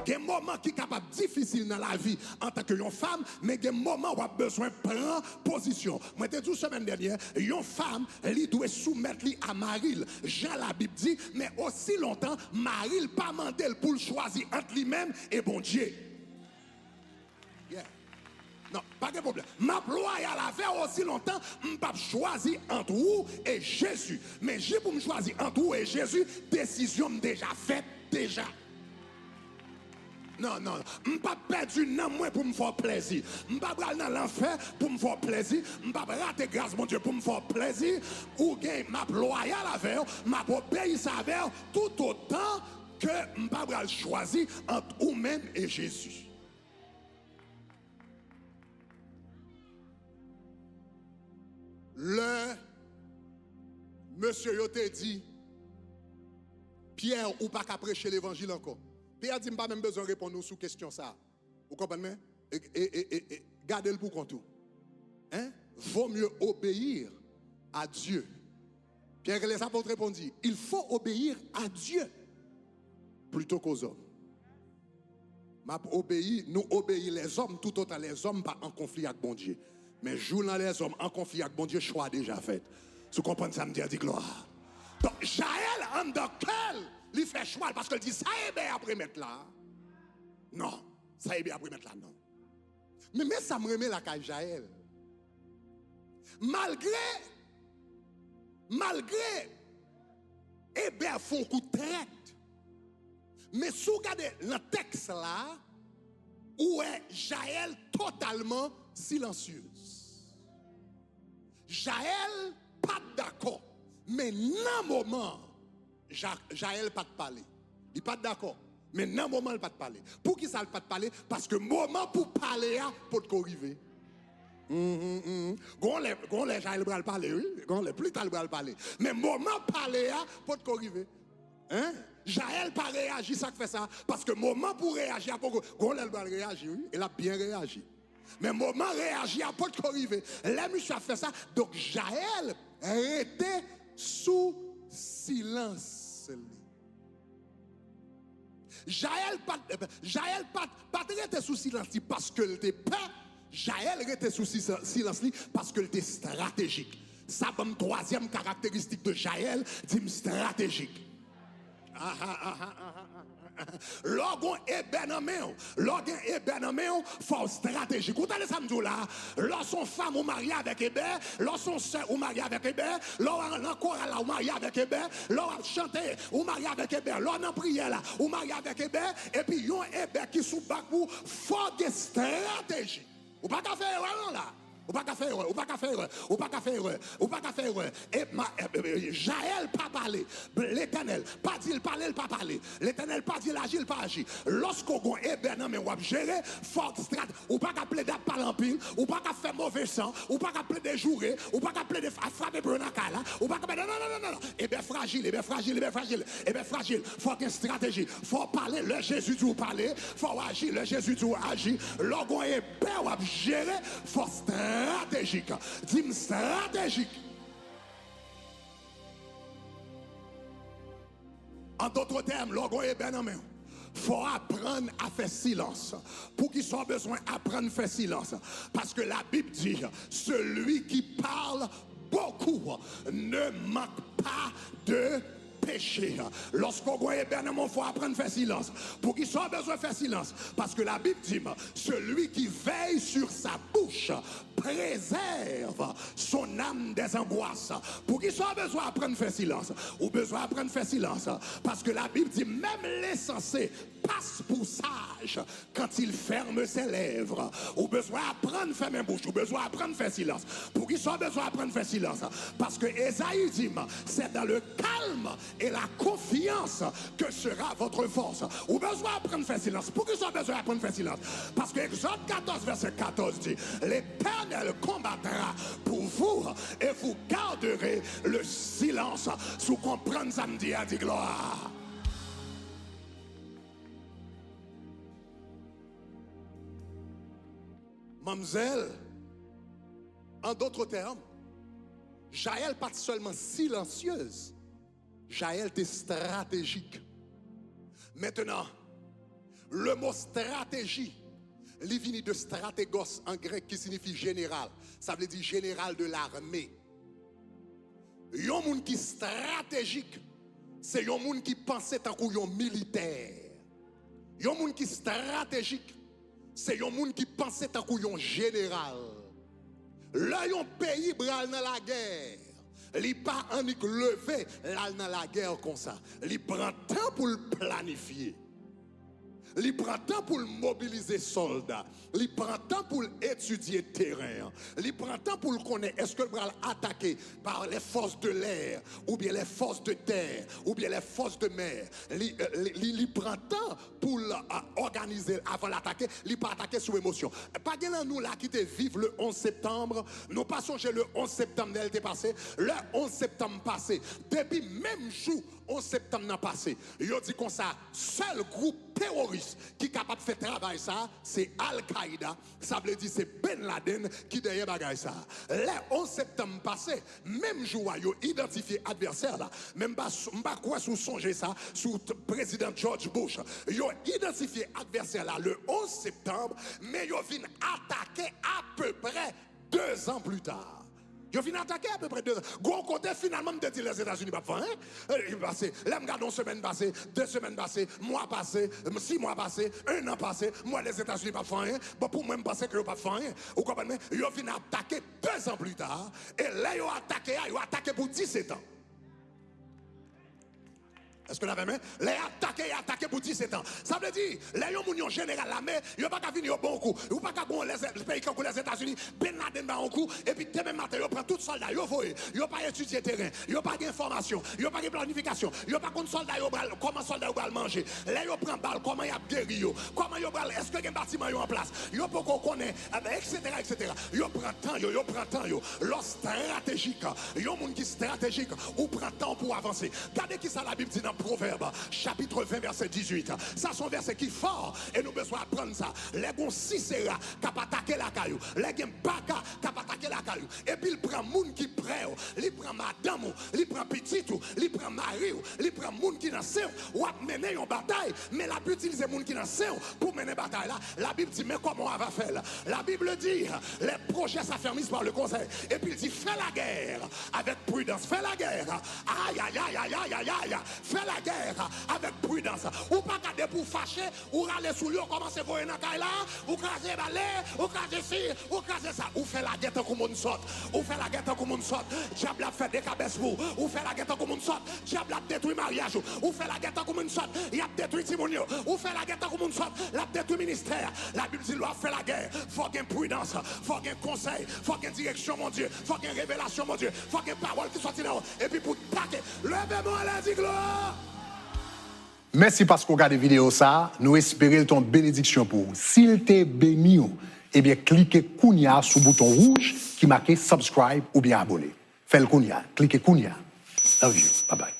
Il y a un moment qui est capable difficile dans la vie en tant que femme, mais il y a un moment où on a besoin de prendre position. Moi, je te dis semaine dernière, une femme, elle doit soumettre à Maril. Jean la Bible dit, mais aussi longtemps, Maril pas mandé pour le choisir entre lui-même et bon Dieu. Yeah. Non, pas de problème. Ma loyale a fait aussi longtemps, je ne peux pas choisir entre vous et Jésus. Mais j'ai pour me choisir entre vous et Jésus, décision déjà faite déjà. Non, non, je ne peux pas perdre non moi pour me faire plaisir. Je ne peux pas aller dans l'enfer pour me faire plaisir. Je ne peux pas rater grâce, mon Dieu, pour me faire plaisir. Ou bien ma loyale avec ma obéissance avec tout autant que je ne peux pas choisir entre vous-même et Jésus. Le monsieur yo te dit, Pierre, ou pas qu'à prêcher l'évangile encore. Pierre dit, pas même besoin de répondre sous question ça. Vous comprenez? Et gardez-le pour compte. Hein? Vaut mieux obéir à Dieu. Pierre les apôtres répondent, il faut obéir à Dieu plutôt qu'aux hommes. Nous obéissons les hommes, tout autant les hommes pas en conflit avec bon Dieu. Mais journal les hommes en conflit avec bon Dieu, choix déjà fait. Vous comprenez ça, me dit gloire. Donc, Jaël, en lequel il fait choix, parce qu'il dit, ça est bien après mettre là. Non, ça est bien après mettre là, non. Mais ça me remet la caille Jaël. Malgré, eh bien, font coup de traite. Mais si vous regardez le texte là, où est Jaël totalement silencieuse. Jaël pas d'accord, mais dans le moment, Jaël pas de parler. Il pas d'accord, mais dans le moment il pas de parler. Pour qui ça il pas de parler? Parce que moment pour parler pour te arriver. Gon les Jaël bral parler, oui, gon les plus tard le bral parler. Mais moment parler pour te arriver. Hein? Jaël pas réagi, ça fait ça parce que moment pour réagir pour gon les bral réagir, oui, il a bien réagi. Mais moment réagit à pas de arriver. Les monsieur a fait ça. Donc Jaël était sous silence. Jaël pas était sous silence parce que était pas. Jaël était sous silence parce que était stratégique. Ça bonne troisième caractéristique de Jaël, dit stratégique. Lorsqu'on est ben faut stratégie. Vous entendez ça me dit là? Lorsqu'on femme ou marié avec Hébert, lorsqu'on soeur ou marié avec Hébert, lorsqu'on chorale ou marié avec Hébert, lorsqu'on chante ou marié avec Hébert, lorsqu'on prière là ou marié avec Hébert, et puis yon Hébert qui sous bac pour faut des stratégies. Ou pas qu'à faire là. Ou pas qu'à faire, ou pas qu'à faire, ou pas qu'à faire, ou pas qu'à faire. Et Jaël pas parler. L'Éternel pas dit il parler, il pas parler. L'Éternel pas dit l'agir, il pas agir. Lorsqu'on est ben mais on va gérer, fort strat, ou pas qu'à plaider parler en pile, ou pas qu'à faire mauvais sang, ou pas qu'à plaider jouer, ou pas qu'à plaider frapper pour un là, ou pas qu'à non. Et bien fragile, et bien fragile. Faut qu'il y ait une stratégie. Faut parler, le Jésus dit parler, faut agir, le Jésus dit agir. Lorsqu'on est ben on va gérer, faut stratégique. Dis-moi stratégique. En d'autres termes, lorsqu'on est bien en main, il faut apprendre à faire silence. Pour qu'ils soient besoin d'apprendre à faire silence. Parce que la Bible dit, celui qui parle beaucoup ne manque pas de péché. Lorsqu'on est bien il faut apprendre à faire silence. Pour qu'il soit besoin de faire silence. Parce que la Bible dit, celui qui veille sur sa bouche préserve son âme des angoisses. Pour qu'il soit besoin d'apprendre à faire silence. Ou besoin d'apprendre à faire silence. Parce que la Bible dit, même l'insensé passe pour sage quand il ferme ses lèvres. Ou besoin d'apprendre à fermer bouche. Ou besoin d'apprendre à faire silence. Pour qu'il soit besoin d'apprendre à faire silence. Parce que Ésaïe dit, c'est dans le calme et la confiance que sera votre force. Ou besoin d'apprendre à faire silence. Pour qu'il soit besoin d'apprendre à faire silence. Parce que Exode 14, verset 14 dit, l'Éternel combattra pour vous et vous garderez le silence. Sous comprendre samedi à dit gloire. Mademoiselle, en d'autres termes, Jaël pas seulement silencieuse, Jaël était stratégique. Maintenant, Le mot stratégie, il vient de stratégos en grec qui signifie général. Ça veut dire général de l'armée. Un monde qui est stratégique, c'est un monde qui pense tant qu'un militaire. Un monde qui est stratégique, c'est un monde qui pense tant qu'un général. Là, un pays bral dans la guerre. Il n'est pas en levé là dans la guerre comme ça. Il prend temps pour le planifier. Il prend temps pour mobiliser soldats. Il prend temps pour étudier le terrain. Il prend temps pour connaître est-ce que le bras attaqué par les forces de l'air, ou bien les forces de terre, ou bien les forces de mer. Il prend temps pour organiser avant l'attaquer. Il pas attaquer sous émotion. Pas de nous là qui te vivent le 11 septembre. Nous pas songé le 11 septembre d'été passé. Le 11 septembre passé. Depuis même jour 11 septembre n'a passé. Il dit comme ça, seul groupe terroriste qui est capable de faire travail ça, c'est Al-Qaïda. Ça veut dire c'est Ben Laden qui derrière bagaille ça. Le 11 septembre passé, même jour, ils ont identifié adversaire là. Même pas quoi sous songer ça, sous président George Bush. Ils ont identifié adversaire là le 11 septembre, mais ils ont venu attaquer à peu près 2 ans plus tard. Ils viennent attaquer à peu près 2 ans. Gros côté, finalement, me dit les États-Unis pas faire. Il passé, là, me une semaine passée, 2 semaines passées, mois passé, 6 mois passés, 1 an passé, moi, les États-Unis pas faire. Bon, pour moi, je pense que je pas faire. Vous comprenez? Ils viennent attaquer 2 ans plus tard. Et là, ils ont attaqué pour 17 ans. Est-ce que vous avez vu? Les attaqués pour 17 ans. Ça veut dire, les gens général la mer, ils n'ont pas qu'à venir au bon coup. Ils n'ont pas qu'à bon les pays comme les États-Unis, Ben Laden va en coup, et puis demain matin, ils prennent tous les soldats, ils n'ont pas étudié le terrain, ils n'ont pas d'information, ils n'ont pas de planification, ils n'ont pas de soldats, comment soldats vont manger. Là, ils prennent balle, comment ils ont guéri, comment ils ont est-ce que les bâtiments sont en place, ils n'ont pas qu'on connaît, etc., etc. Ils prennent temps, leur stratégique, ils ont un monde qui est stratégique, ou prend temps pour avancer. Regardez qui ça la Bible dit dans Proverbe, chapitre 20, verset 18. Ça, c'est un verset qui est fort et nous besoin apprendre ça. Les gens Sisera qui a attaqué la caillou, les gens Baka qui a attaqué la caillou. Et puis il prend moun qui prêt, il prend madame, il prend petit, il prend mari, il prend moun qui dans sein, ou a mené une bataille, mais la peut utiliser moun qui dans sein pour mener bataille là. La Bible dit mais comment on va faire? La Bible dit les projets s'affermissent par le conseil. Et puis il dit fais la guerre avec prudence, fais la guerre. Aïe aïe aïe aïe aïe aïe aïe, fais la guerre avec prudence. Ou pas garder pour fâcher, ou râler sous lui, commencer à voir dans la là, ou craser balai, ou craser ci, ou craser ça. Ou fait la guerre tant que monde saute, ou fait la guerre tant que monde saute. Diable a fait des cabesses pour, ou fait la guerre tant que monde saute. Diable a détruit mariage, ou fait la guerre tant que monde saute. Il a détruit Timonio, ou fait la guerre tant que monde saute. Il a détruit ministère. La Bible dit, doit faire la guerre. Faut qu'il y ait prudence, faut qu'il y ait conseil, faut qu'il y ait direction, mon Dieu, faut qu'il y ait révélation, mon Dieu, faut qu'il y ait parole qui soit là. Et puis pour taquer, levez-moi la dit gloire. Merci parce qu'on regarde la vidéo ça. Nous espérons ton bénédiction pour vous. S'il t'est béni, eh bien, cliquez Kounia sur le bouton rouge qui marque subscribe ou bien abonner. Faites le Kounia. Cliquez Kounia. Love you. Bye bye.